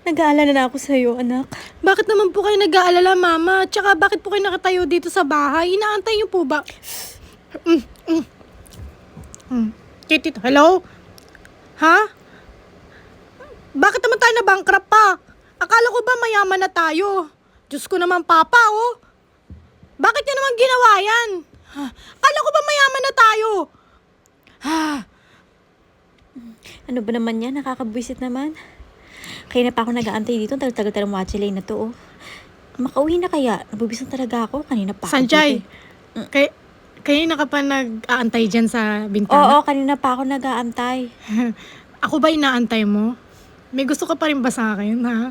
Nag-aalala na ako sa'yo, anak. Bakit naman po kayo nag-aalala, Mama? Tsaka bakit po kayo nakatayo dito sa bahay? Inaantay niyo po ba? Tito, hello? Ha? Bakit naman tayo na-bankrupt pa? Akala ko ba mayaman na tayo? Diyos ko naman, Papa, oh. Bakit niyo naman ginawa yan? Akala ko ba mayaman na tayo? Ano ba naman yan? Nakakabwisit naman. Kaya na pa ako nag-aantay dito. Tagal-tagal ng watchlane na to, oh. Makauwi na kaya? Nabubisan talaga ako. Kanina pa ako Sanjay, dito, eh. kayo ka pa nag-aantay dyan sa Oo, bintana? kanina pa ako nag-aantay. Ako ba inaantay mo? May gusto ka pa rin ba sa akin, ha?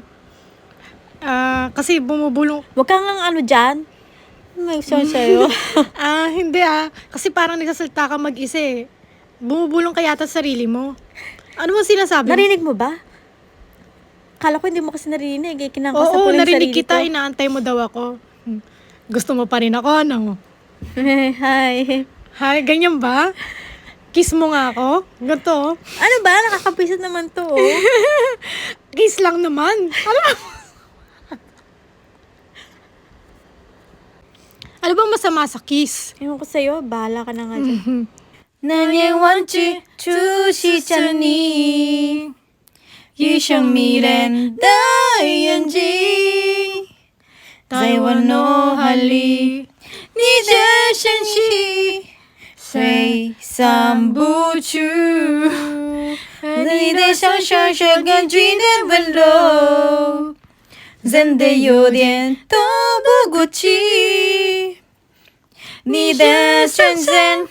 Kasi bumubulong... Huwag kang ano dyan. May gusto sa'yo. Hindi Kasi parang nagsasalita ka mag-isa eh. Bumubulong ka yata sa sarili mo. Ano mo sinasabi? Narinig mo ba? Kala ko hindi mo kasi narinig. Kinangkas na Oo, po lang yung narinig sarili kita. ko. Inaantay mo daw ako. Gusto mo pa rin ako, ano? Hi. Hi, ganyan ba? Kiss mo nga ako? Ganito. Ano ba? Nakakapisit naman to, oh. Kiss lang naman. Ano bang masama sa kiss? Ewan ko sa'yo, bahala ka na nga dyan. 那年忘记初夕着你，一双迷人的眼睛，在我脑海里，你的神情挥散不去，你的小手手感觉的温柔，真的有点透不过气，你的纯真。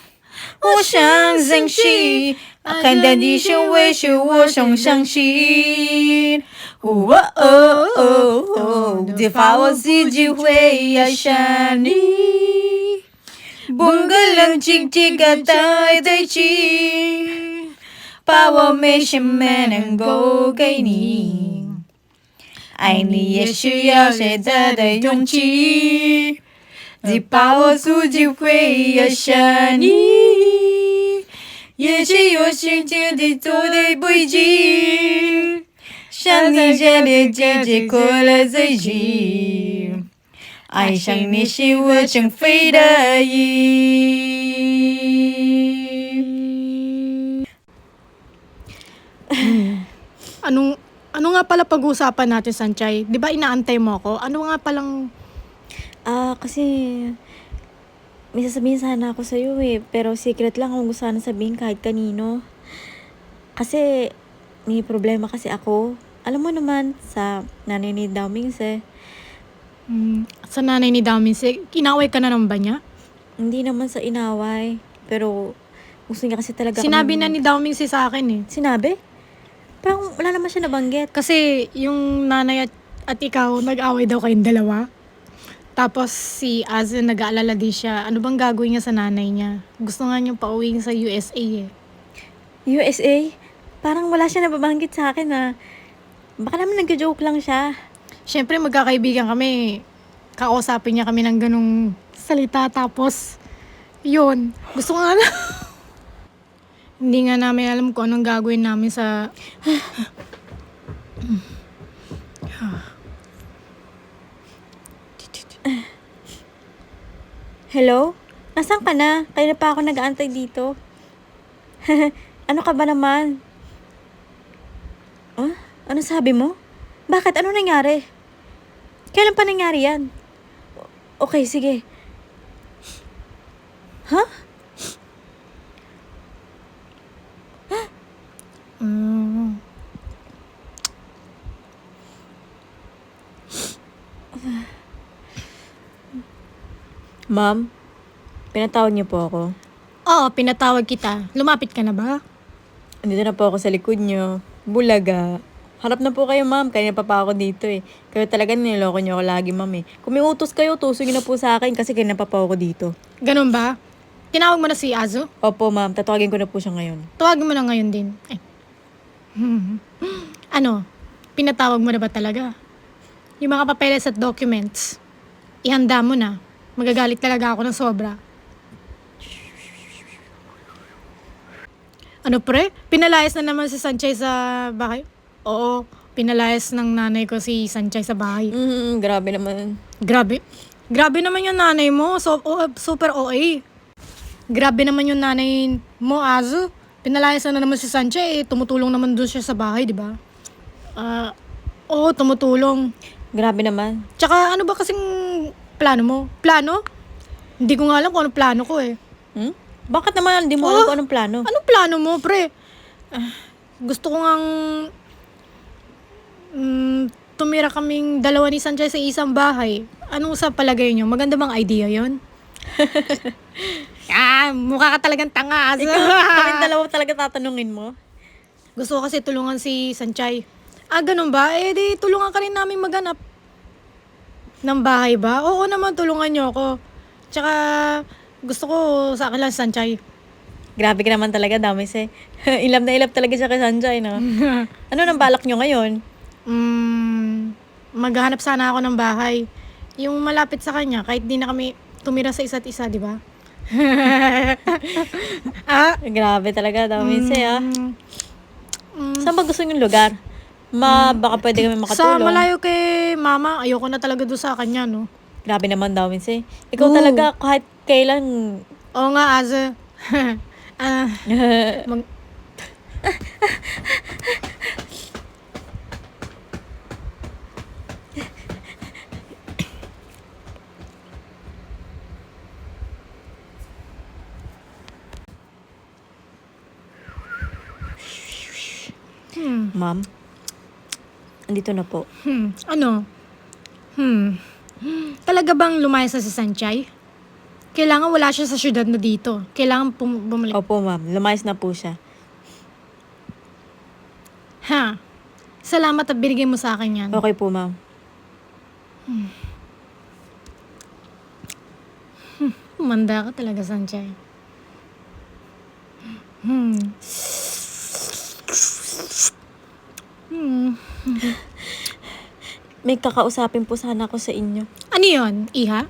我想珍惜，看到你是微笑，我总相信。哦哦哦哦，只怕我自己会爱上你。半个冷静静的在一起，把我没什么能够给你，爱你也需要谁的勇气。只怕我自己会爱上你，也许有心情的走的不及，想你这里渐渐过了最近，爱上你是我情非得已。 Ano nga pala pag-uusapan natin, Sanchay? Di ba inaantay mo ako? Ano nga palang... Kasi may sasabihin sana ako sa'yo eh. Pero secret lang kung gusto sana sabihin kahit kanino. Kasi may problema kasi ako. Alam mo naman, sa nanay ni Damings eh. Sa nanay ni Damis, inaway ka na naman ba niya? Hindi naman sa inaway. Pero gusto niya kasi talaga Sinabi na kaming- ni Damis sa akin eh. Sinabi? Parang wala naman siya nabanggit. Kasi yung nanay at ikaw, nag-away daw kayong dalawa. Tapos si Azen nag-aalala din siya. Ano bang gagawin niya sa nanay niya? Gusto nga niyang pauwiin sa USA eh. USA? Parang wala siya nababanggit sa akin ah. Baka naman nag-joke lang siya. Siyempre magkakaibigan kami. Kausapin niya kami ng ganong salita. Tapos, yun. Gusto nga na. Hindi nga namin alam kung anong gagawin namin sa... Hello? Nasaan ka na? Kaya na pa ako nag-aantay dito. Ano ka ba naman? Ano sabi mo? Bakit? Ano nangyari? Kailan pa nangyari yan? Okay, sige. Ha? Ma'am, pinatawag niyo po ako. Oo, pinatawag kita. Lumapit ka na ba? Andito na po ako sa likod niyo. Bulaga. Harap na po kayo, ma'am. Kanina pa ako dito eh. Kayo talaga niloloko niyo ako lagi, ma'am eh. Kung may utos kayo, tuso niyo na po sa akin kasi kanina pa ako dito. Ganun ba? Tinawag mo na si Azu? Opo, ma'am. Tatawagin ko na po siya ngayon. Tawagin mo na ngayon din. Ay. Ano? Pinatawag mo na ba talaga? Yung mga papeles at documents, ihanda mo na. Magagalit talaga ako ng sobra. Ano pre? Pinalayas na naman si Sanchez sa bahay? Oo. pinalayas ng nanay ko si Sanchay sa bahay. Grabe naman. Grabe. Grabe naman yung nanay mo. Super OA. Grabe naman yung nanay mo, Azu. Pinalayas na naman si Sanchay. Tumutulong naman doon siya sa bahay, di ba? Oo, tumutulong. Grabe naman. Tsaka ano ba kasing plano mo? Plano? Hindi ko nga alam kung anong plano ko eh. Bakit naman hindi mo alam kung anong plano? Anong plano mo, pre? Gusto ko ngang tumira kaming dalawa ni Sanchay sa isang bahay. Anong sa palagay nyo? Maganda bang idea yon? Mukha ka talagang tanga. Kaming dalawa talaga tatanungin mo? Gusto ko kasi tulungan si Sanchay. Ganun ba? Di tulungan ka rin namin maghanap ng bahay ba? Oo naman, tulungan nyo ako. Tsaka, gusto ko sa akin lang si Sanchay. Grabe ka naman talaga, Damis eh. Ilab na ilab talaga siya kay Sanchay, no? Ano nang balak nyo ngayon? Maghahanap sana ako ng bahay. Yung malapit sa kanya, kahit di na kami tumira sa isa't isa, di ba? Grabe talaga, Damis eh, Saan ba gusto yung lugar? Baka pwede kami Sa makatulong. malayo kay mama, ayoko na talaga doon sa kanya, no? Grabe naman, Damis eh. Ikaw Oo. talaga, kahit kailan... Oo nga, Aze. Mag- Ma'am, andito na po. Ano? Talaga bang lumayas na si Sanchay? Kailangan wala siya sa syudad na dito. Kailangan bumalik. Opo, ma'am. Lumayas na po siya. Salamat at binigay mo sa akin yan. Okay po, ma'am. Manda ka talaga, Sanchay. May kakausapin po sana ako sa inyo. Ano yun, Iha?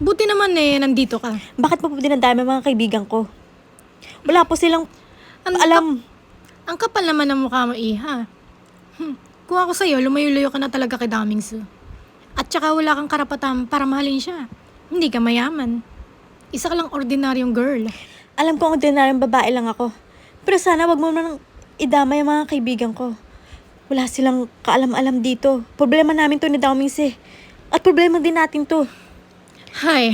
Buti naman nandito ka. Bakit po dinadami ang mga kaibigan ko? Wala po silang alam. Ang kapal naman ng mukha mo, Iha. Kung ako sa'yo, lumayo-layo ka na talaga kay Damingsu. At saka wala kang karapatan para mahalin siya. Hindi ka mayaman. Isa ka lang ordinaryong girl. Alam ko ang ordinaryong babae lang ako. Pero sana wag mo nang idamay ang mga kaibigan ko. Wala silang kaalam-alam dito. Problema namin to ni Daomings eh. At problema din natin to. Hay.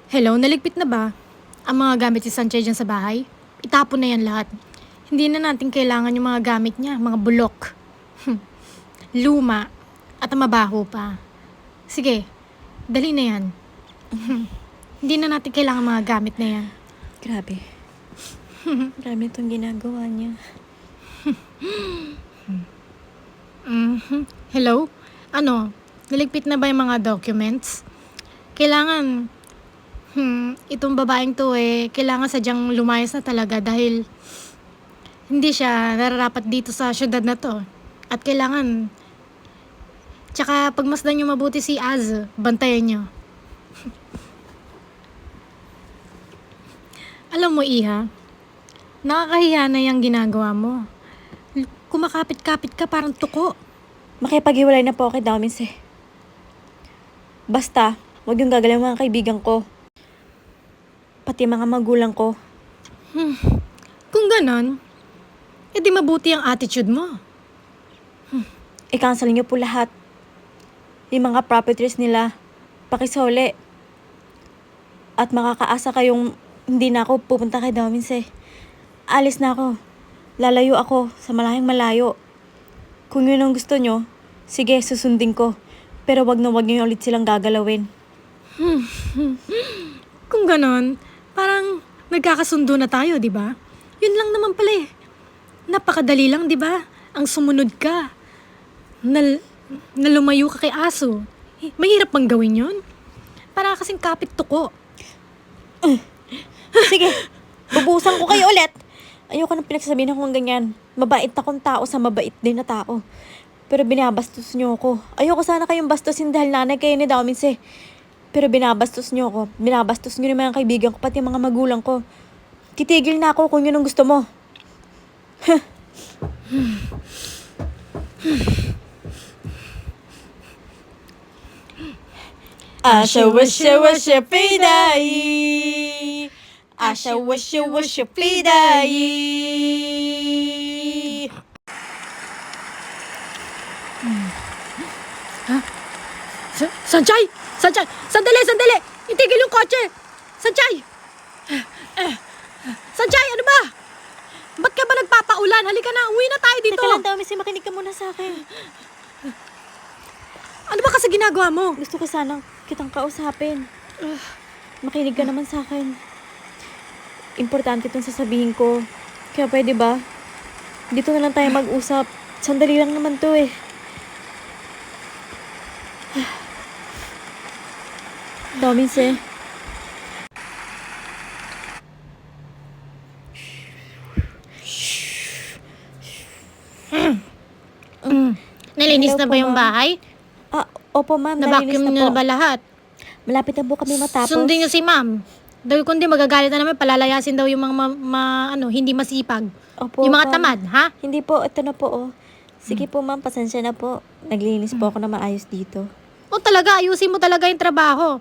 Hello, naligpit na ba ang mga gamit si Sanchez dyan sa bahay? Itapon na yan lahat. Hindi na natin kailangan yung mga gamit niya, mga bulok. Luma at mabaho pa. Sige, dali na yan. Hindi na natin kailangan mga gamit na yan. Grabe. Grabe itong ginagawa niya. Hello? Ano? Naligpit na ba yung mga documents? Kailangan, itong babaeng to kailangan sadyang lumayas na talaga dahil hindi siya nararapat dito sa syudad na to. At kailangan, tsaka pagmasdan nyo mabuti si Az, bantayan nyo. Alam mo, Iha, nakakahiya na yung ginagawa mo. Kumakapit-kapit ka parang tuko. Makipaghiwalay na po ako kay Daomings eh. Basta, wag yung gagalaw mga kaibigan ko. Pati mga magulang ko. Kung ganon, edi mabuti ang attitude mo. I-cancel niyo po lahat. Yung mga properties nila. Pakisole. At makakaasa kayong hindi na ako pupunta kay Daomings eh. Alis na ako. Lalayo ako sa malayong malayo. Kung yun ang gusto nyo, sige, susundin ko. Pero wag na wag nyo ulit silang gagalawin. Kung ganon, parang nagkakasundo na tayo, di ba? Yun lang naman pala eh. Napakadali lang, di ba? Ang sumunod ka. Na lumayo ka kay Aso. Mahirap bang gawin yun? Para kasing kapit tuko. Sige, bubusan ko kayo ulit. Ayoko nang pinagsasabihin akong ganyan. Mabait akong tao sa mabait din na tao. Pero binabastos niyo ako. Ayoko sana kayong bastusin dahil nanay kayo ni Daomings eh. Pero binabastos niyo ako. Binabastos niyo yung mga kaibigan ko, pati yung mga magulang ko. Titigil na ako kung yun ang gusto mo. Asha washa washa pidai. Asha washa washa pidai. Sanchay! Sanchay! Sandali! Sandali! Itigil yung kotse! Sanchay! Sanchay, ano ba? Ba't ka ba nagpapaulan? Halika na, uwi na tayo dito. Teka lang daw, Missy, makinig ka muna sa akin. Ano ba kasi ginagawa mo? Gusto ko sanang kitang kausapin. Makinig ka naman sa akin. Importante itong sasabihin ko. Kaya pwede ba? Dito na lang tayo mag-usap. Sandali lang naman to eh. Daw, Missy. Nalinis Hello na po, ba yung ma'am. bahay? Opo ma'am, nalinis Na-vacuum na na po. ba lahat? Malapit na po kami matapos. Sundin niyo si ma'am. Dahil kundi magagalit na naman, palalayasin daw yung mga hindi masipag. Opo, yung mga ma'am. tamad, ha? Hindi po, ito na po oh. Sige po ma'am, pasensya na po. Naglinis po ako na maayos dito. O talaga, ayusin mo talaga yung trabaho.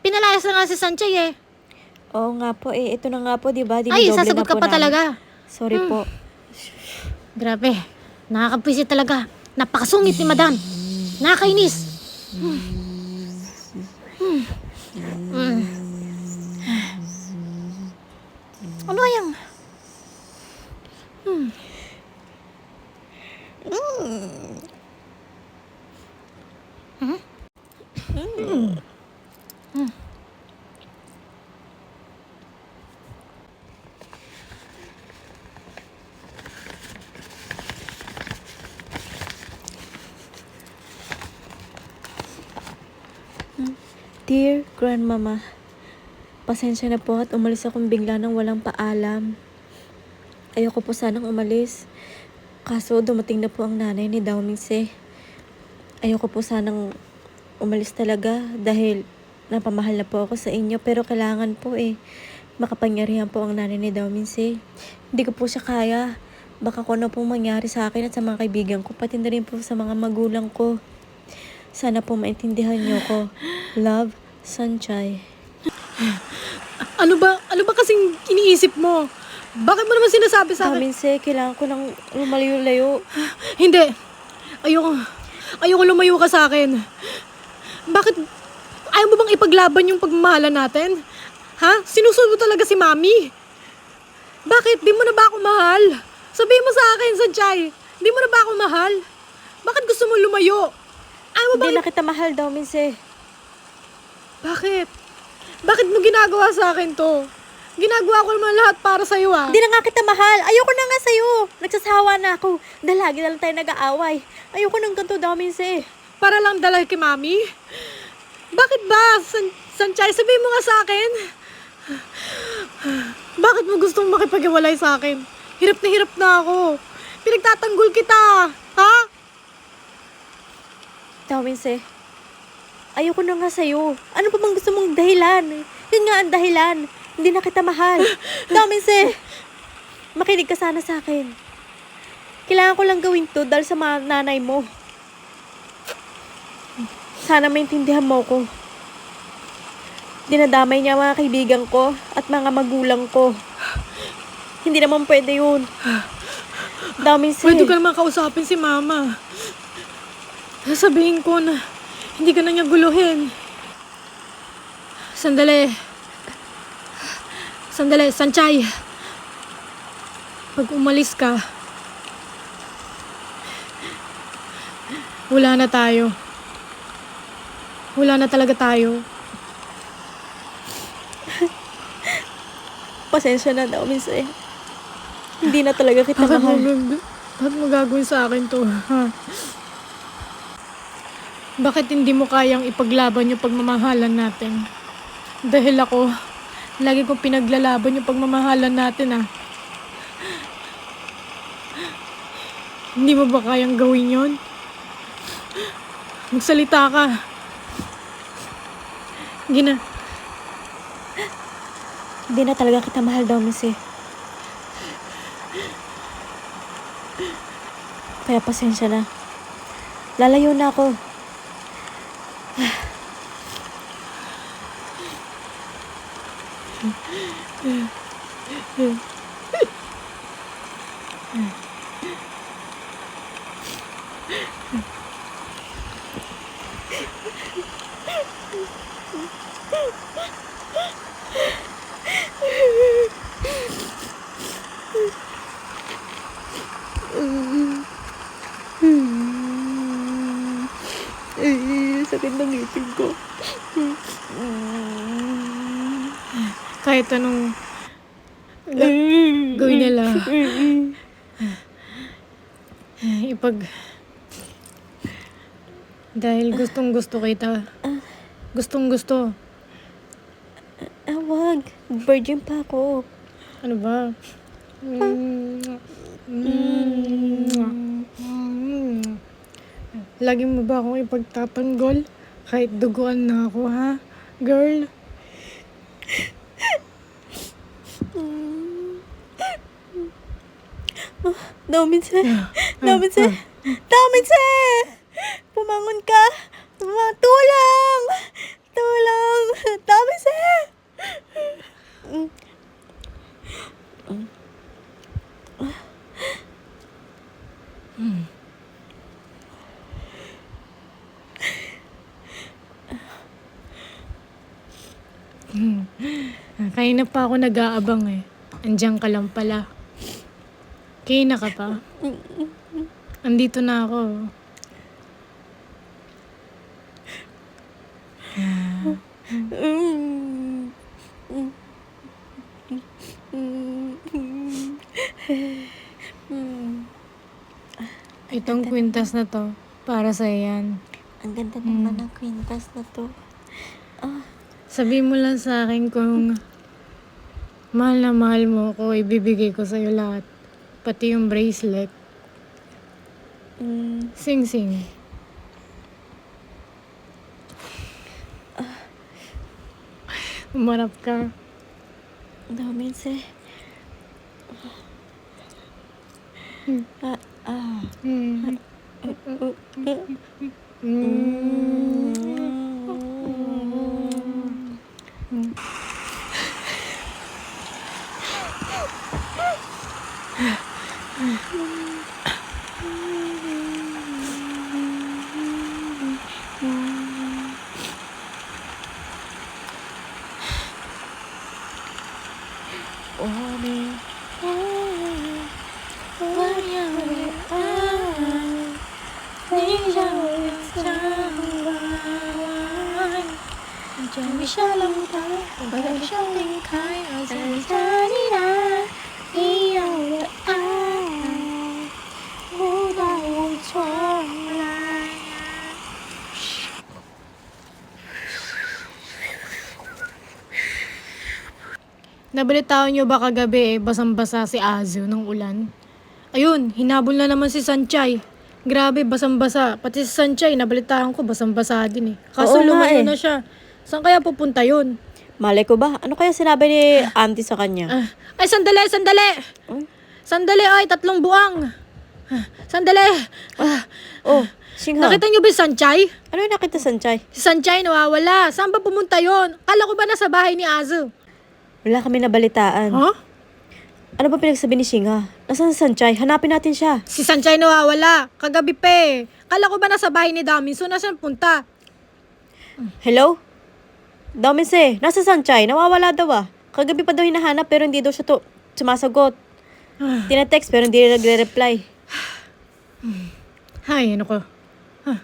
Pinalayas na nga si Sanchay eh. Oo nga po eh, ito na nga po, di ba? Ay, Dinidoble sasagot na ka po pa namin. talaga. Sorry po. Grabe, nakakapwisit talaga. Napakasungit ni madam. Nakakainis. Ano yang? Dear Grandmama, pasensya na po at umalis akong bigla nang walang paalam. Ayoko po sanang umalis. Kaso dumating na po ang nanay ni Daw Mingse. Ayoko po sanang umalis talaga dahil napamahal na po ako sa inyo. Pero kailangan po eh. Makapangyarihan po ang nanay ni Daw Mingse. Hindi ko po siya kaya. Baka kung ano pong mangyari sa akin at sa mga kaibigan ko, pati na rin po sa mga magulang ko. Sana po maintindihan niyo ko. Love, Sanchay. Ano ba kasing iniisip mo? Bakit mo naman sinasabi sa akin? Minse, kailangan ko ng lumalayo-layo. Hindi. Ayoko lumayo ka sa akin. Bakit? Ayaw mo bang ipaglaban yung pagmamahalan natin? Ha? Sinusunod mo talaga si Mami? Bakit? Di mo na ba ako mahal? Sabihin mo sa akin, Sanchay. Di mo na ba ako mahal? Bakit gusto mo lumayo? Ayaw mo Hindi bang... na kita mahal daw, Minse. Bakit? Bakit mo ginagawa sa akin to? Ginagawa ko naman lahat para sa'yo ah. Hindi na nga kita mahal. Ayoko na nga sa'yo. Nagsasawa na ako. Dahil lagi na lang tayo nag-aaway. Ayoko ng ganito daw, Minse. Para lang dala kay Mami? Bakit ba? Sanchay, sabihin mo nga sa akin. Bakit mo gustong makipag-iwalay sa akin? Hirap na ako. Pinagtatanggol kita. Ha? Daw, Minse. Ayoko na nga sa'yo. Ano pa bang gusto mong dahilan? Yun nga ang dahilan. Hindi na kita mahal. Daw, Minse. Makinig ka sana sa akin. Kailangan ko lang gawin to dahil sa mga nanay mo. Sana maintindihan mo ko. Dinadamay niya mga kaibigan ko at mga magulang ko. Hindi naman pwede yun. Daw, Minse. Pwede ka naman kausapin si Mama. Sabihin ko na hindi ka na niya guluhin. Sandali, Sanchay. Pag umalis ka, wala na tayo. Wala na talaga tayo. Pasensya na daw, Minse. Hindi na talaga kita mahal. Bakit mo gagawin sa akin to? Ha? Bakit hindi mo kayang ipaglaban yung pagmamahalan natin? Dahil ako, lagi kong pinaglalaban yung pagmamahalan natin ah. Hindi mo ba kayang gawin yon? Magsalita ka. Gina. Hindi na talaga kita mahal, Domis eh. Kaya pasensya na. Lalayo na ako. Sakit ng ngipin ko. Kahit anong gawin nila. Dahil gustong gusto kita. Gustong gusto. Wag. Virgin pa ako. Ano ba? Lagi mo ba akong ipagtatanggol? Kahit duguan na ako, ha? Girl? Domis eh. Domis eh. Domis eh! Pumangon ka! Tulong! Tulong! Domis eh! Kanina pa ako nag-aabang eh. Andiyan ka lang pala. Kina ka pa? Andito na ako. Itong kwintas na to, para sa yan. Ang ganda naman ng kwintas na to. Sabi mo lang sa akin kung mahal na mahal mo ako, ibibigay ko sa'yo lahat. Pati yung bracelet. Sing-sing. Umarap ka. Domis eh. Nabalitaan nyo ba kagabi basang-basa si Azu ng ulan? Ayun, hinabol na naman si Sanchay. Grabe, basang-basa. Pati si Sanchay, nabalitaan ko, basang-basa din eh. Kaso Oo nga lumayo eh. na siya. Saan kaya pupunta yun? Malay ko ba? Ano kaya sinabi ni auntie sa kanya? Ay, sandali! Sandali, ay, 3 buwang. Sandali! Singha. Nakita nyo ba si Sanchay? Ano yung nakita, Sanchay? Si Sanchay nawawala. Saan ba pumunta yon? Kala ko ba nasa bahay ni Azu? Wala kami nabalitaan. Huh? Ano ba pinagsabi ni Singha? Nasaan si Sanchay? Hanapin natin siya. Si Sanchay nawawala. Kagabi pa eh. Kala ko ba nasa bahay ni Damin? So, nasaan punta? Hello? Domis eh. Nasa Sanchay? Nawawala daw ah. Kagabi pa daw hinahanap pero hindi daw siya sumasagot. Tina-text pero hindi nagre-reply. Ay, ano ko?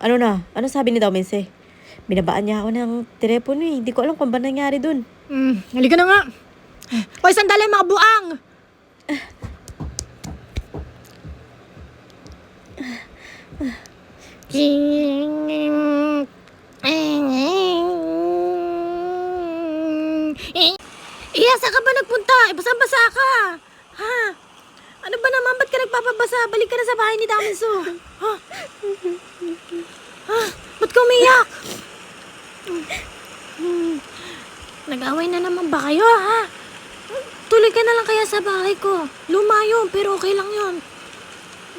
Ano na? Ano sabi ni Domis eh? Binabaan niya ako ng telepono eh. Hindi ko alam kung ba nangyari dun. Halika na nga. Hoy, sandali mga buang! Saan ka ba nagpunta? Basa-basa ka. Ha? Ano ba naman? Ba't ka nagpapabasa? Balik ka na sa bahay ni Daminso. Ha? Ba't ka umiyak? Nag-away na naman ba kayo, ha? Tuloy ka na lang kaya sa bahay ko. Luma yun, pero okay lang yun.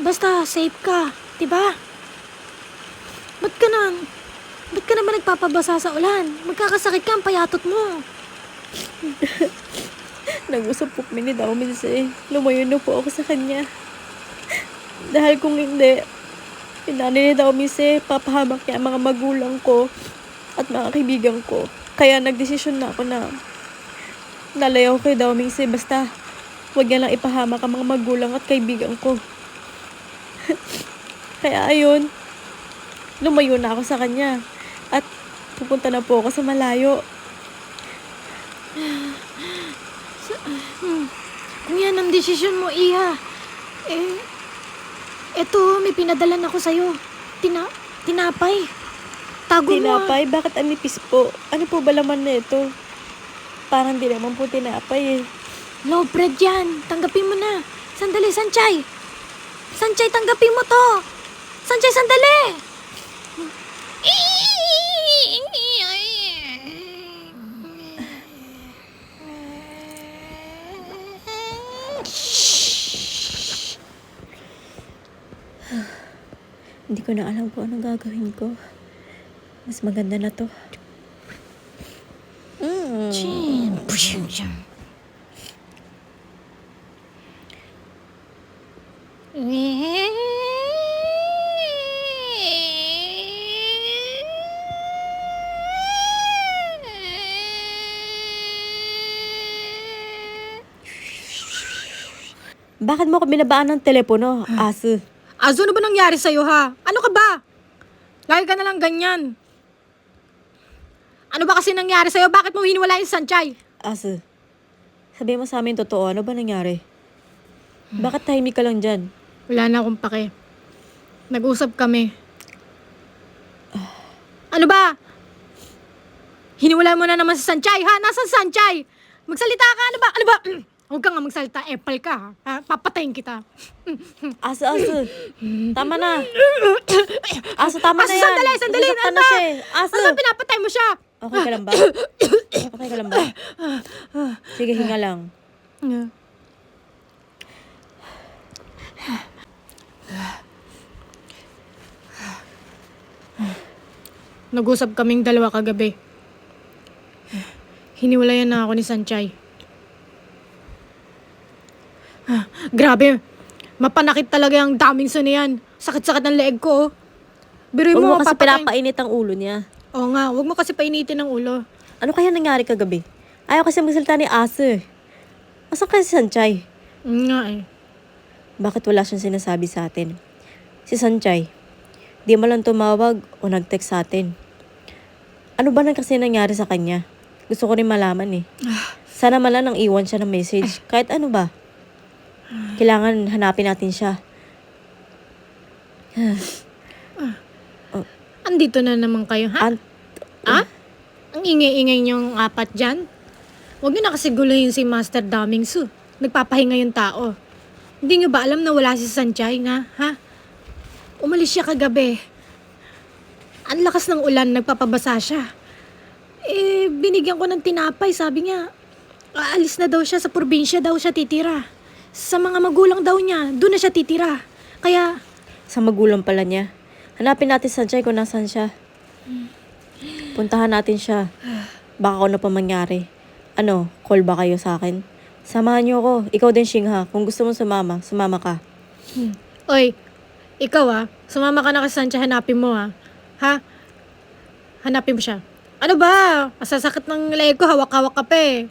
Basta safe ka, diba? Ba't ka naman nagpapabasa sa ulan? Magkakasakit ka, ang payatot mo. Nag-usap po kami ni Daumis eh. Lumayo na po ako sa kanya. Dahil kung hindi, pinanay ni Daumis eh, papahamak niya ang mga magulang ko at mga kaibigan ko. Kaya nagdesisyon na ako na lalayaw kay Daumis eh. Basta, huwag niya lang ipahamak ang mga magulang at kaibigan ko. Kaya ayun, lumayo na ako sa kanya. At pupunta na po ako sa malayo. Kung yan ang desisyon mo, Iha, eto, may pinadalan ako sa'yo. Tinapay. Tago mo. Tinapay? Bakit anipis po? Ano po ba laman na ito? Parang di naman po tinapay eh. No bread yan. Tanggapin mo na. Sandali, Sanchay. Sanchay, tanggapin mo to. Sanchay, sandali. Hindi ko na alam kung anong gagawin ko. Mas maganda na to. Bakit mo ko binabaan ng telepono, aso? Azo, ano ba nangyari sa'yo, ha? Ano ka ba? Lagi ka na lang ganyan. Ano ba kasi nangyari sa'yo? Bakit mo hiniwala yung Sanchay? Aso, sabihin mo sa amin totoo, ano ba nangyari? Bakit tahimik ka lang dyan? Wala na akong pake. Nag-usap kami. Ano ba? Hiniwala mo na naman si Sanchay, ha? Nasaan Sanchay? Magsalita ka, ano ba? Ano ba? Huwag ka nga magsalita, epal ka, ha? Papatayin kita. Aso. Tama na. Aso, tama na yan. Sandali, Nasasaktan ano na ba? siya eh. Aso. Ano pinapatay mo siya? Okay ka lang ba? Okay ka lang ba? Sige, hinga lang. Nag-usap kaming dalawa kagabi. Hiniwalayan na ako ni Sanchay. Grabe, mapanakit talaga yung daming so niyan. Sakit-sakit ng leeg ko. Biruin Huwag mo mo, kasi papatayin. pinapainit ang ulo niya. Oo nga, huwag mo kasi painitin ng ulo. Ano kaya nangyari kagabi? Ayaw kasi magsalita ni Aso eh. Asan kaya si Sanchay? Nga eh. Bakit wala siyang sinasabi sa atin? Si Sanchay, di man lang tumawag o nag-text sa atin. Ano ba nang kasi nangyari sa kanya? Gusto ko rin malaman eh. Sana man lang nang iwan siya ng message. Kahit ano ba? Kailangan hanapin natin siya. Andito na naman kayo, ha? Ha? Ang ingay-ingay niyong apat dyan? Huwag niyo na kasi guluhin si Master Daming Su. Nagpapahinga yung tao. Hindi niyo ba alam na wala si Sanchay nga, ha? Umalis siya kagabi. Ang lakas ng ulan, nagpapabasa siya. Binigyan ko ng tinapay, sabi niya. Aalis na daw siya, sa probinsya daw siya titira. Sa mga magulang daw niya, doon na siya titira. Kaya, Sa magulang pala niya. Hanapin natin si Sanchay kung nasan siya. Puntahan natin siya. Baka ano pa mangyari. Ano, call ba kayo sa akin? Samahan niyo ako. Ikaw din, Shingha. Kung gusto mo sumama, sumama ka. oy, ikaw sumama ka na kay Sanchay, hanapin mo Ha? Hanapin mo siya. Ano ba? Masasakit ng leg ko, hawak-hawak ka pa eh.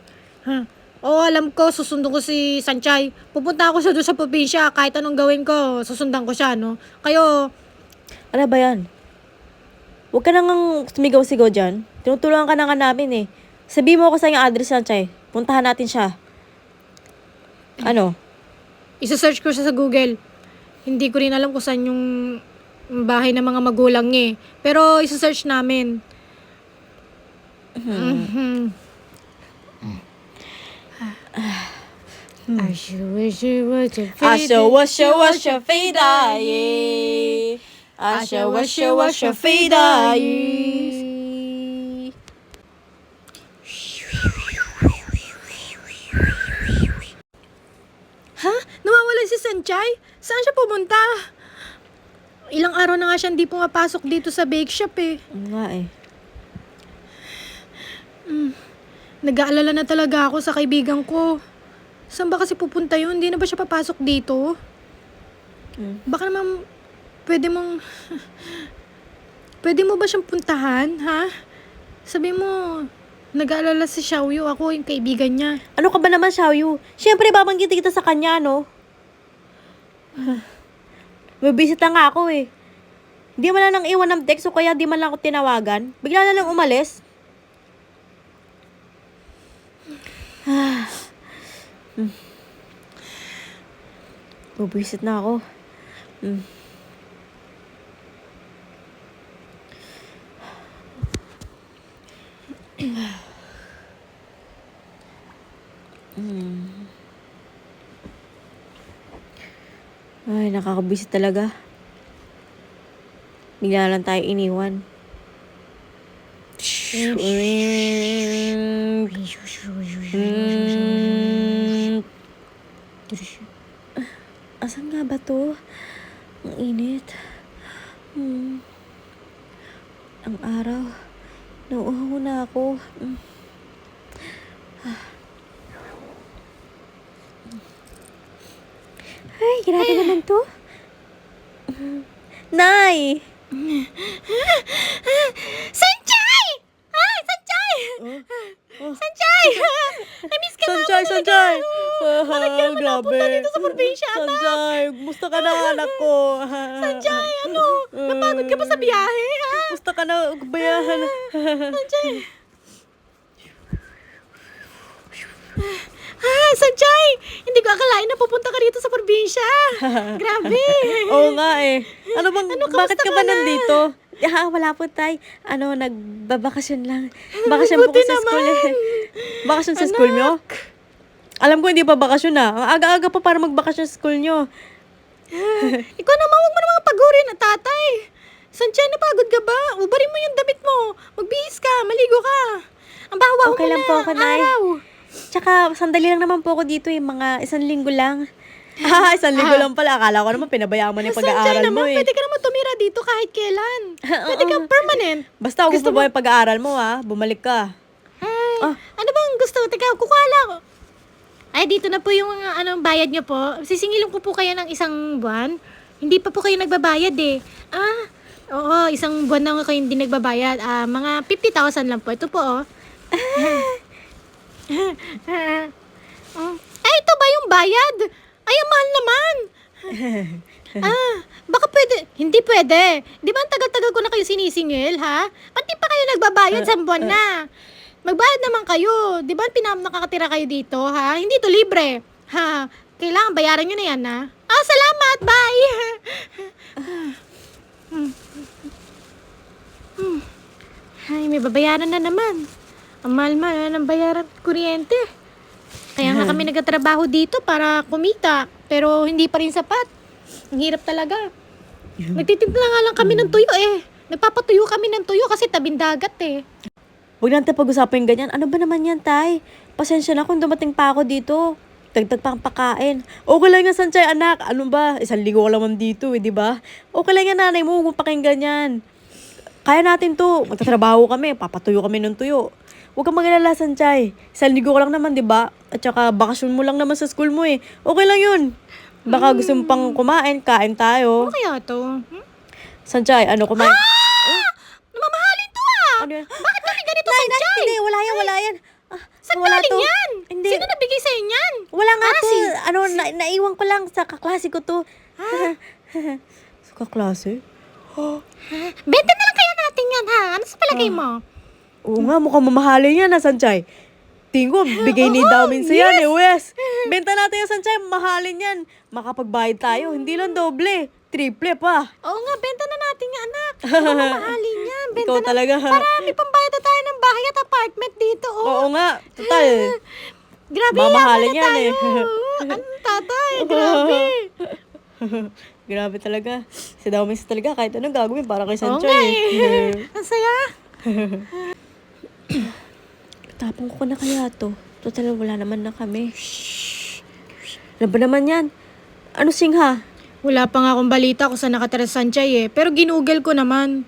Ha? Oo, alam ko, susundon ko si Sanchay. Pupunta ako siya doon sa probinsya, kahit anong gawin ko, susundan ko siya, no? Kayo, Ano ba yan? Huwag ka nang sumigaw-sigaw dyan. Tinutulungan ka na nga namin eh. Sabihin mo ako sa yung address, Sanchay. Puntahan natin siya. Ano? isa-search ko siya sa Google. Hindi ko rin alam kung saan yung bahay ng mga magulang niya eh. Pero isa-search namin. I sure wish it was a fade, Asha, Sanchay? Saan siya pumunta? Ilang araw na nga siya hindi pumapasok dito sa bake shop eh. Oo nga eh. Nag-aalala na talaga ako sa kaibigan ko. Saan ba kasi pupunta yun? Hindi na ba siya papasok dito? Baka naman pwede mo ba siyang puntahan, ha? Sabi mo, nag-aalala si Xiaoyu, ako yung kaibigan niya. Ano ka ba naman, Xiaoyu? Siyempre, babanggit kita sa kanya, no? May bisita nga ako eh. Di man lang nang iwan ng text o kaya di man lang ako tinawagan. Bigla na lang umalis. Bubisit na ako. Ay, nakakabisit talaga. Bigla lang tayo iniwan. Asan nga ba to? Ang init. Ang araw. Nauuhaw na ako. Ay, grabe naman to. Nay! Sanchay! Ay, Sanchay! Sanchay! Na-miss ka Sanchay, Sanchay! Bakit ka naman napunta dito sa probinsya, anak? Sanchay, gusto ka na, anak ko. Sanchay, ano? Napagod ka ba sa biyahe, ha? Gusto ka na, bayahan. Sanchay! Sanchay! Hindi ko akalain na pupunta ka dito sa probinsya. Grabe! Oo nga eh. Ano bang, bakit kamusta ka ka ba na? nandito? Wala po tay. Nagbabakasyon lang. Bakasyon po ko buti sa school eh. naman. Bakasyon sa school nyo? Alam ko hindi pa bakasyon na. Ang aga-aga pa para magbakasyon sa school nyo. Ikaw naman, huwag mo naman pagurin at tatay. Sanchay, napagod ka ba? Ubarin mo yung damit mo. Magbihis ka, maligo ka. Ang bahawa Okay mo lang na po ako, Nay. araw. Tsaka, sandali lang naman po ako dito eh. Mga 1 linggo lang. 1 linggo lang pala. Akala ko naman pinabayaan mo na yung Sanchay pag-aaral mo naman, eh. pwede ka naman tumira dito kahit kailan. Pwede ka permanent. Basta kung gusto mo yung pag-aaral mo ha, bumalik ka. Ay, ano bang gusto? Teka, kukuhala ko. Ay, dito na po yung bayad nyo po. Sisingilin ko po kayo ng 1 buwan. Hindi pa po kayo nagbabayad eh. Oo, 1 buwan na kayo hindi nagbabayad. Mga 50,000 lang po. Ito po, oh. Ito ba yung bayad? Ay, ang mahal naman. Baka pwede. Hindi pwede. Di ba ang tagal-tagal ko na kayo sinisingil, ha? Pati pa kayo nagbabayad sa buwan na. Magbayad naman kayo. Di ba nakakatira kayo dito, ha? Hindi to libre. Ha? Kailangan bayaran nyo na yan, ha? Salamat. Bye. Ay, may babayaran na naman. Ang mahal-mahal ng bayaran kuryente. Kaya nga kami nagtatrabaho dito para kumita. Pero hindi pa rin sapat. Ang hirap talaga. Nagtitinda nga lang kami ng tuyo eh. Nagpapatuyo kami ng tuyo kasi tabing dagat eh. Huwag natin pag-usapan yung ganyan. Ano ba naman yan, tay? Pasensya na kung dumating pa ako dito. Dagdag pang pakain. Okay lang yan, Sanchay, anak. Ano ba? 1 linggo ko lang dito eh, di ba? Okay lang yan, nanay mo. Huwag mo pakinggan yan. Kaya natin to. Magtatrabaho kami. Papatuyo kami ng tuyo. Huwag kang mag-alala, Sanchay. 1 linggo ko lang naman, di ba? At saka, bakasyon mo lang naman sa school mo eh. Okay lang yun. Baka gusto mo pang kumain, kain tayo. Ano kaya to? Sanchay, ano kumain? Namamahalin to ah! Ano yan? Bakit kami ganito, Nay, Sanchay? hindi, wala yan. Saan wala galing to. yan? Hindi. Sino nabigay sa'yo yan? Wala nga to. Naiwan ko lang sa kaklase ko to. Sa kaklase? Benta na lang kaya natin yan ha? Ano sa palagay mo? Oo nga, mukhang mamahalin yan, Sanchay. Tingin ko, bigay ni Damin sa yan eh, Wes. Benta natin yan, Sanchay, mahalin yan. Makapagbayad tayo, hindi lang doble. Triple pa. Oo nga, benta na natin yan, anak. Mamahalin yan. Benta Ikaw na. talaga. Para may pambayad na tayo ng bahay at apartment dito. Oh. Oo nga, total. Grabe, Mamahalin yaman na yan tayo. eh. Ano, tatay? Grabe. Grabe talaga. Si Damin talaga, kahit anong gagawin para kay Oo Sanchay. nga eh. Ang saya. Tapong ko na kaya to. Total, wala naman na kami. Ano ba naman yan? Ano, Singha? Wala pa nga akong balita kung saan nakatira si Sanchay eh. Pero ginugel ko naman.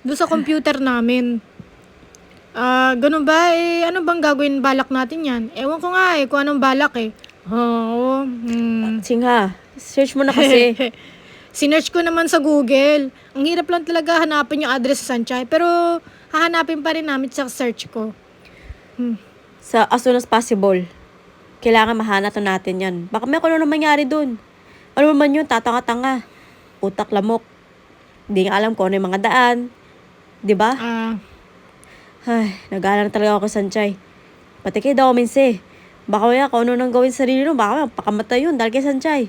Doon sa computer namin. Ganun ba? Ano bang gagawin balak natin yan? Ewan ko nga kung anong balak eh. Oo. Singha, search mo na kasi. Sinearch ko naman sa Google. Ang hirap lang talaga hanapin yung address sa Sanchay. Pero hahanapin pa rin namin sa search ko. Sa as soon as possible. Kailangan mahanap na natin yan. Baka may ano na mangyari dun. Ano naman yun, tatanga-tanga. Utak lamok. Hindi nga alam kung ano yung mga daan. Diba? Ay, nag-aalala na talaga ako kay Sanchay. Pati kay Daumense. Baka kaya kung ano nang gawin sa sarili mo, baka pakamatay yun dahil kay Sanchay.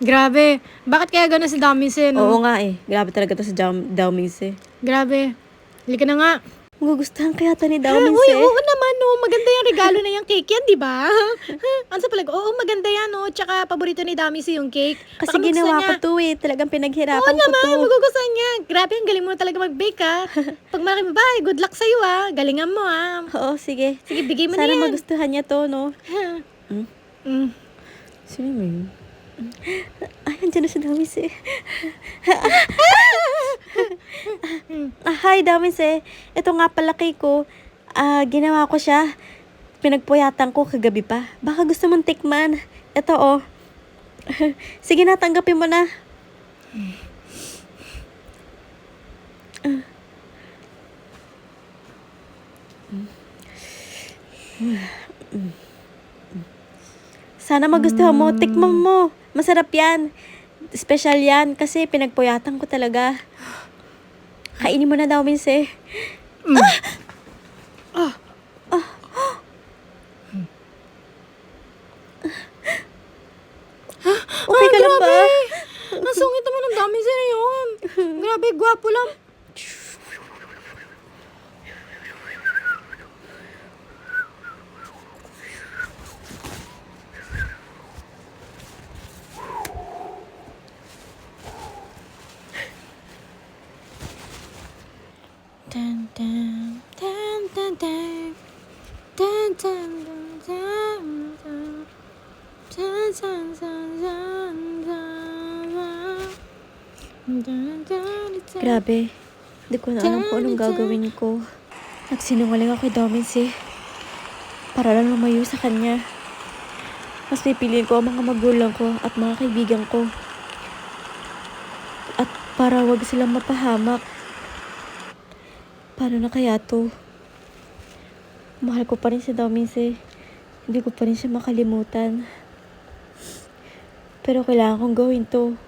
Grabe. Bakit kaya gano'n si Damise, no? Oo nga eh. Grabe talaga to sa Daumense. Grabe. Halika na nga. Magugustuhan kaya to ni Uy, Daumense. oo naman, no. Maganda yung regalo na yung cake yan, di ba? Ano sa palag? Oo, maganda yan, no. Tsaka, paborito ni Damise yung cake. Kasi Baka ginawa ko magustuhan niya. to eh. Talagang pinaghirapan Oo ko naman, to. magugustuhan niya. Grabe, ang galing mo talaga mag-bake, ha. Pag malaki babae, good luck sa'yo, ha. Galingan mo, ha. Oo, sige. Sige, bigay mo Sana na yan. magustuhan niya to, no? Sino mo yun? Ay, andyan na si Daumense. Hi, Daumense. Ito nga pala cake ko. Ginawa ko siya. Pinagpuyatan ko kagabi pa. Baka gusto mong tikman. Ito, oh. Sige na, tanggapin mo na. Sana magustuhan mo. Tikman mo. Masarap yan. Special yan. Kasi pinagpuyatan ko talaga. Kainin mo na, Daumense. Okay ka lang ba? Ang sungit naman ng Damise na yun. Grabe, gwapo lang. Dun, dun, dun, dun, dun. Dun, dun, dun, dun, dun. Dun, dun, dun, dun, dun. Dun, dun, dun. Grabe. Hindi ko na alam kung anong gagawin ko. Nagsinungaling ako kay Daumense. Para lang lumayo sa kanya. Mas pipiliin ko ang mga magulang ko at mga kaibigan ko. At para wag silang mapahamak. Paano na kaya to? Mahal ko pa rin si Daumense. Hindi ko pa rin siya makalimutan. Pero kailangan kong gawin to.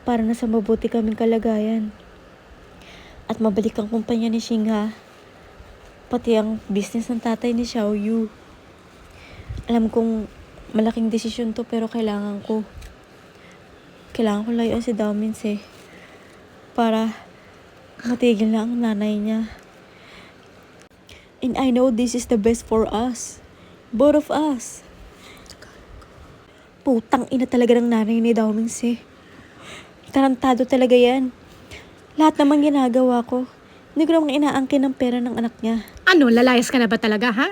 Para nasa mabuti kaming kalagayan. At mabalik ang kumpanya ni Singha. Pati ang business ng tatay ni Xiaoyu. Alam kong malaking desisyon to pero kailangan ko. Kailangan ko layuan si Daumense. Para matigil na ang nanay niya. And I know this is the best for us. Both of us. Putang ina talaga ng nanay ni Daumense. Tarantado talaga yan. Lahat naman ginagawa ko. Hindi ko naman inaangkin ng pera ng anak niya. Ano, lalayas ka na ba talaga, ha?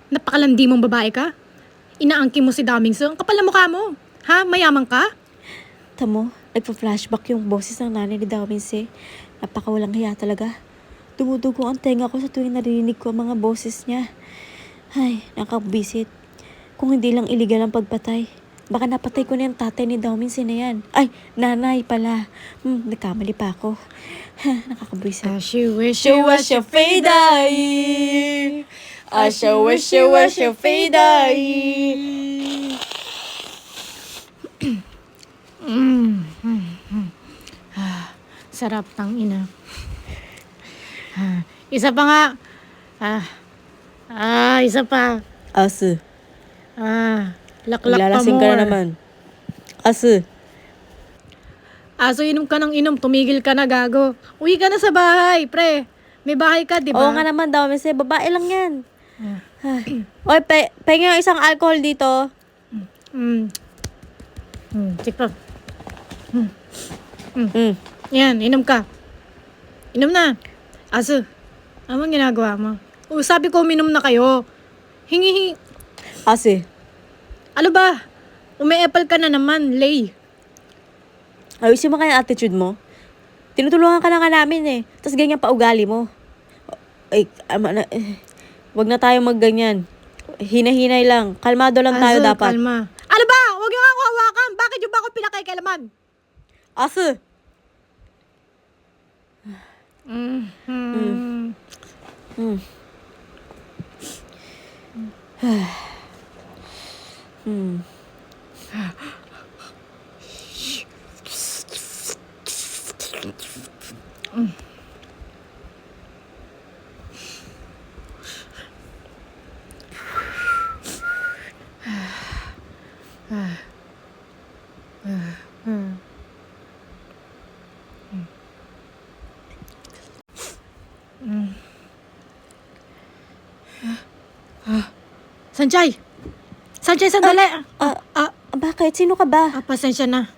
Napakalandi mong babae ka? Inaangkin mo si Damise? Ang kapal na mukha mo. Ha? Mayaman ka? Tamo, nagpa-flashback yung boses ng nanay ni Daumense. Napakawalang hiya talaga. Dumudugo ang tenga ko sa tuwing narinig ko ang mga boses niya. Ay, nakakabisit. Kung hindi lang iligal ang pagpatay, baka napatay ko na yung tatay ni Daumense na yan. Ay, nanay pala. Nagkamali pa ako. Nakakabisit. She wish You was your fade eye. I sure wish you was your fade eye. Sarap tang ina. Isa pa nga. Isa pa. Asu, Laklak pa lalasing more. ka na naman. Asu. Aso, inom ka ng inom. Tumigil ka na, gago. Uwi ka na sa bahay, pre. May bahay ka, di ba? Oo nga naman daw, Mese. Babae lang yan. Ay. Oy, pengen yung isang alcohol dito. Check pa. Mm. Yan, inom ka. Inom na. Aso, anong ginagawa mo? Sabi ko, uminom na kayo. Hingi. Asu. Ano ba? Umeepal ka na naman, Lay. Ayusin mo kaya yung attitude mo. Tinutulungan ka na nga namin eh. Tapos ganyan pa ugali mo. Ay, wag na tayo magganyan. Hinay-hinay lang. Kalmado lang tayo Aso, dapat. Kalma. Ano ba? Huwag niyo nga ako hawakan. Bakit yung ba ako pinakailaman? Ase! Mm-hmm. Hmm. Hmm. Sanjay! Sanjay, sandali! Bakit? Sino ka ba? Pasensya na.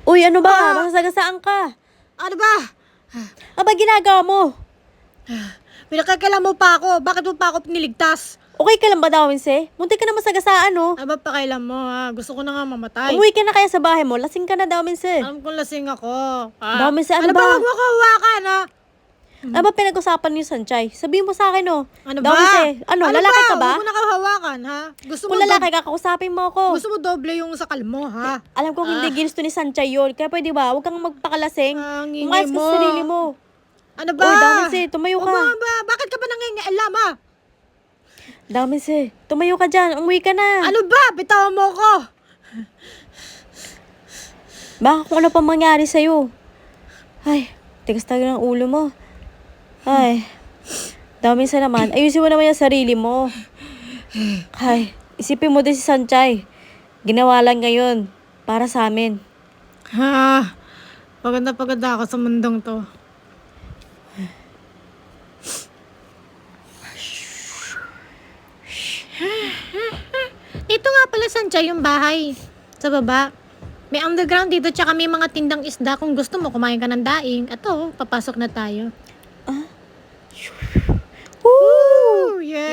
Uy, ano ba? Masasagasaan ka. Ano ba? Aba, ginagawa mo? Pinakakailan mo pa ako. Bakit mo pa ako piniligtas? Okay ka lang ba, Dawinse? Munti ka na masagasaan, no? Ano ba pakailan mo, ha? Gusto ko na nga mamatay. Umuwi ka na kaya sa bahay mo. Lasing ka na, Dawinse. Alam kong lasing ako. Dami sa ano Ano ba? ba? Huwag mo ko hawakan, ha? Ano ba pinag-usapan niyo, Sanchay? Sabihin mo sa akin, no? Ano ba? Dawinse, lalaki ka ba? Huwag mo na hawakan, ha? Gusto mo, Kung lalaki ka, kausapin mo ako. gusto mo doble yung sakal mo, ha? Alam ko hindi ginusto ni Sanchay yun. Kaya pwede ba? Huwag kang magpakalasing. Ang Umayos ingay ka mo. sa sarili mo. Ano ba? Uy, Dawinse, tumayo ka. Huwag mo ba? Bakit ka ba nangingialam, ha? Dawinse, tumayo ka dyan. Umuwi ka na. Ano ba? Bitawan mo ko. Baka kung ano pa mangyari sa'yo. Ay, tigas talaga ng ulo mo. Ay, Dawinse naman. Ayusin mo naman yung sarili mo. Ay, isipin mo din si Sanchay. Ginawa lang ngayon para sa amin. Ha? Pagod na ako sa mundong to. Dito nga pala, Sanjay, yung bahay. Sa baba. May underground dito, tsaka may mga tindang isda. Kung gusto mo, kumain ka ng daing. Ato, papasok na tayo. Woo! Yeah!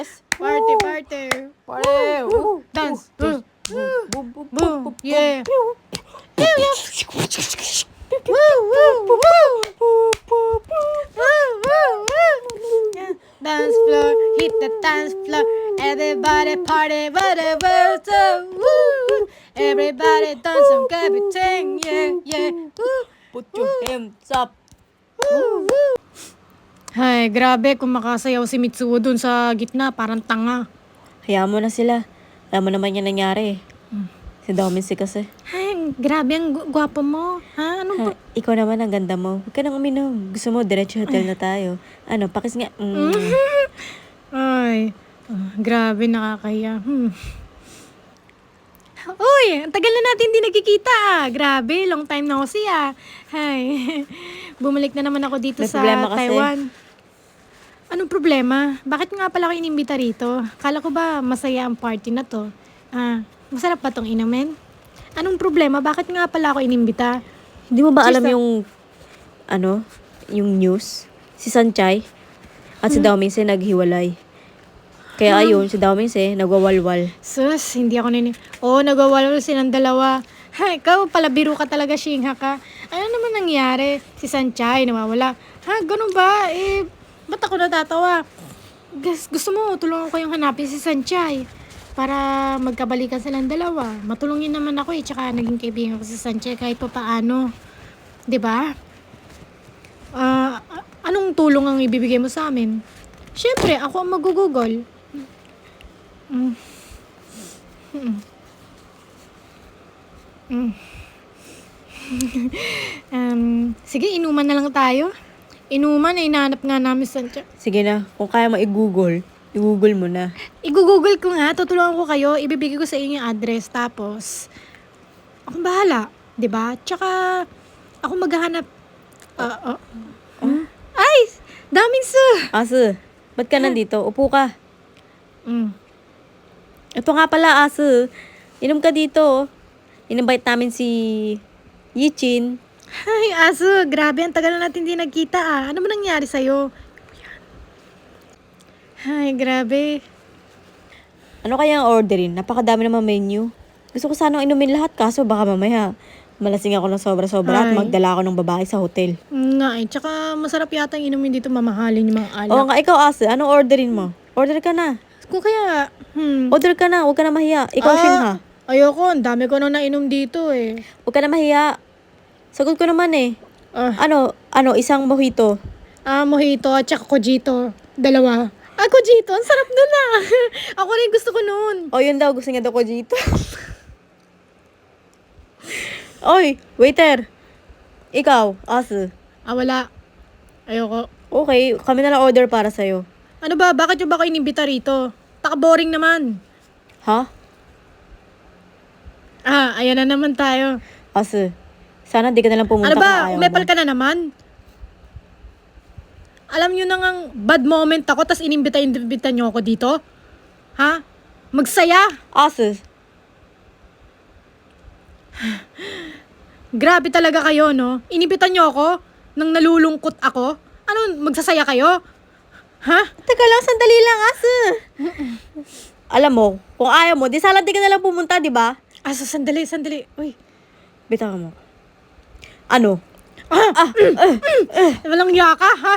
Yes! Party, party! Woo! Dance! Boom, Boom! Yeah! Woo! Woo! Woo! Yeah. Dance floor, hit the dance floor. Everybody party, whatever, so woo! Everybody dance some everything, yeah, yeah. Woo! Put your hands up. Woo! Woo! Ay, grabe kung makasayaw si Mitsuo dun sa gitna, parang tanga. Hayaan mo na sila. Alam mo naman yan nangyari eh. Si Dawinse kasi. Ay, grabe ang gwapo mo. Ha? Ano ba? Ikaw naman ang ganda mo. Huwag ka nang uminom. Gusto mo, diretso hotel na tayo. Ano, pakis nga. Ay, grabe, nakakahiya. Uy, ang tagal na natin hindi nagkikita ah. Grabe, long time na kasi ah. Hay, bumalik na naman ako dito May sa problema kasi. Taiwan. Anong problema? Bakit nga pala ako inimbita rito? Kala ko ba masaya ang party na to? Masarap ba tong inumin? Anong problema? Bakit nga pala ako inimbita? Hindi mo ba alam Cheers, yung, yung news? Si Sanchay at si Dawinse naghiwalay. Kaya ayun, si Dawinse nagwawalwal. Sus, hindi ako nagwawalo silang dalawa. Ha, ikaw pala biro ka talaga, Shingha ka. Ano naman nangyari? Si Sanchay nawawala. Ha, ganun ba? Ba't ako natatawa? Gusto mo, tulungan ko yung hanapin si Sanchay. Para magkabalikan silang dalawa. Matulungin naman ako tsaka naging kaibigan ko si Sanchay kahit pa paano. 'Di ba? Anong tulong ang ibibigay mo sa amin? Siyempre, ako ang magugugol. Sige, inuman na lang tayo. Inuman, hinahanap nga namin sa... Sige na, kung kaya mo i-google mo na. I-google ko nga, tutulungan ko kayo, ibibigay ko sa inyo yung address, tapos, akong bahala, 'di ba? Tsaka, ako maghahanap, Ay! Daming su! Ase, ba't ka nandito? Upo ka. Mm. Ito nga pala, Ase. Inom ka dito. In-invite namin si Yichin. Ay, aso, grabe, ang tagal na natin hindi nagkita ah. Ano ba nangyari sa'yo? Ay, grabe. Ano kaya ang orderin? Napakadami naman menu. Gusto ko sanang inumin lahat kaso baka mamaya malasing ako ng sobra-sobra at Ay. magdala ako ng babae sa hotel. Nga eh, tsaka masarap yata ang inumin dito, mamahalin yung mga alak. Oo nga, ikaw Ase, anong orderin mo? Order ka na. Kung kaya, Order ka na, huwag ka na mahiya. Ikaw, Shinha. ayoko, ang dami ko nang nainom dito eh. Huwag ka na mahiya. Sagot ko naman eh. Ah, Isang mojito. mojito at tsaka kojito. Dalawa. Kojito, ang sarap nun ah. Ako rin gusto ko nun. O, yun daw, gusto niya daw kojito. Oy, waiter. Ikaw, Ase. Wala. Ayoko. Okay, kami na lang order para sa'yo. Ano ba, bakit yung ba kayo inimbita rito? Taka-boring naman. Ha? Ayan na naman tayo. Ase, sana di ka na lang pumunta Ano kung ba, ayaw umepal mo. ka na naman? Alam nyo na ngang bad moment ako, tas inimbita nyo ako dito? Ha? Magsaya? Ase, Grabe talaga kayo, no? Inimbita nyo ako nang nalulungkot ako? Ano, magsasaya kayo? Ha? teka lang, sandali lang, Ase. Alam mo, kung ayaw mo, di sana di ka na lang pumunta, di ba? Sandali. Uy. Bitaw mo. Ano? Walang iya ka, ha?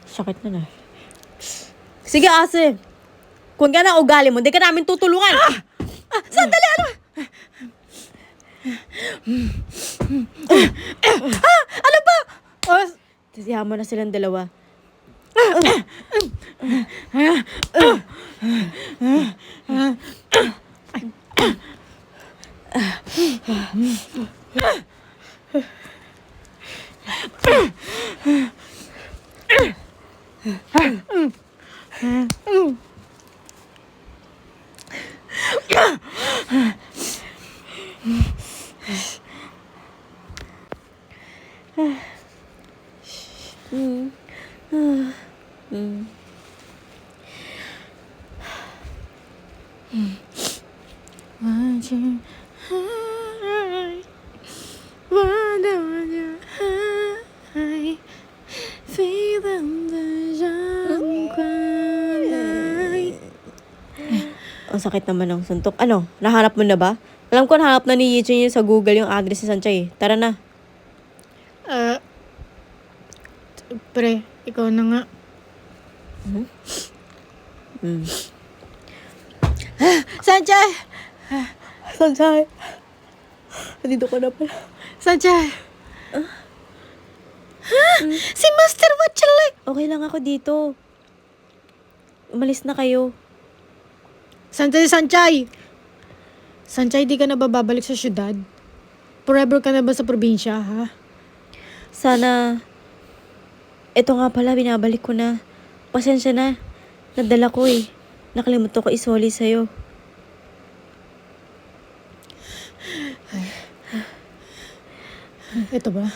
Sakit na na. Sige, Ase. Kung yan ang ugali mo, di ka namin tutulungan. Sandali, ano? Ano ba? Sisiyahan mo na silang dalawa. Ang sakit naman ng suntok. Ano? Nahanap mo na ba? Alam ko nahanap na ni Yichin yun sa Google yung address ni Sanchay. Tara na. Pre, ikaw na nga. Sanchay! Sanchay. Nandito ka na pala. Sanchay! Si Master Watchalay! Okay lang ako dito. Umalis na kayo. Sanchay! Sanchay, di ka na ba babalik sa syudad? Forever ka na ba sa probinsya, ha? Sana, eto nga pala, binabalik ko na. Pasensya na. Nadala ko eh. Nakalimutan ko isoli sa'yo. Ito ba?